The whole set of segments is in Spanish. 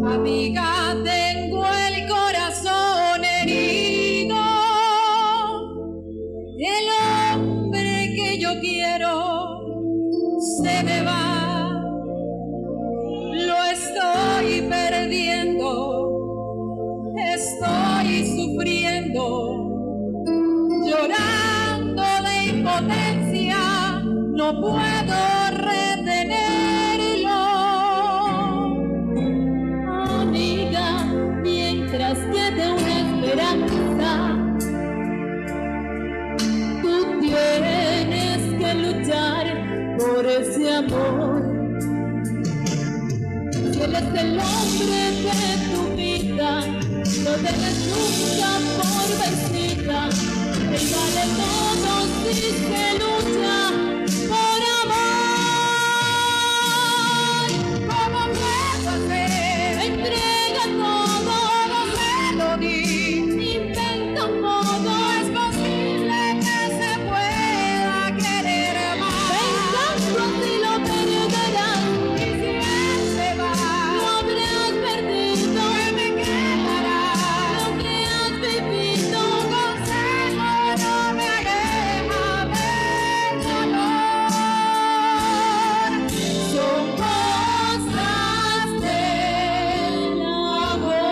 Amiga, tengo el corazón herido. El hombre que yo quiero se me va. Lo estoy perdiendo. Estoy sufriendo. Llorando de impotencia. No puedo retenerlo. Amiga, mientras quede una esperanza, tú tienes que luchar por ese amor. Si él es el hombre de tu vida, no dejes nunca por vencida. Él vale todo si se lucha por amor. ¿Cómo puedo hacer? Entrega todo, Me lo di. inventa un modo. Es posible que se pueda querer más. Pensando así lo perderás. Y si él se va, Lo habrás perdido. ¿qué me quedará? Lo que has vivido. Tu consejo no me aleja del dolor. Son cosas del amor.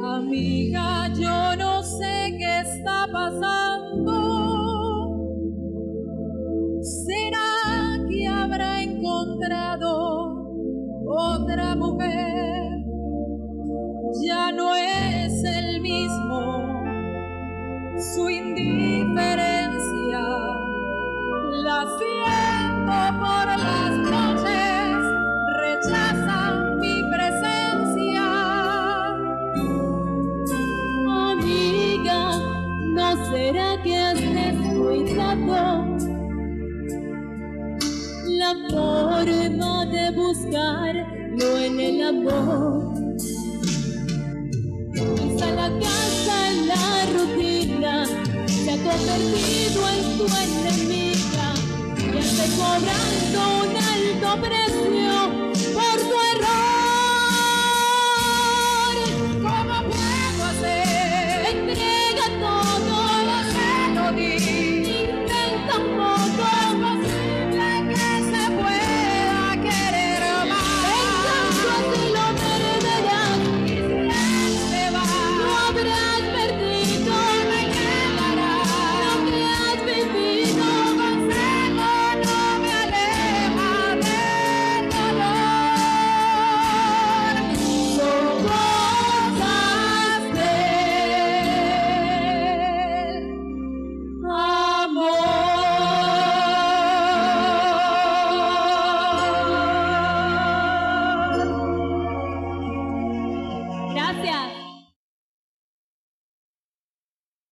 Amiga, yo no sé qué está pasando. ¿Será que habrá encontrado otra mujer? Ya no es el mismo. Su indiferencia la siento por las noches. Rechaza mi presencia. Amiga, ¿no será que has descuidado la forma de buscarlo en el amor? Quizá la casa, la rutina se ha convertido en tu enemiga y ande cobrando un alto precio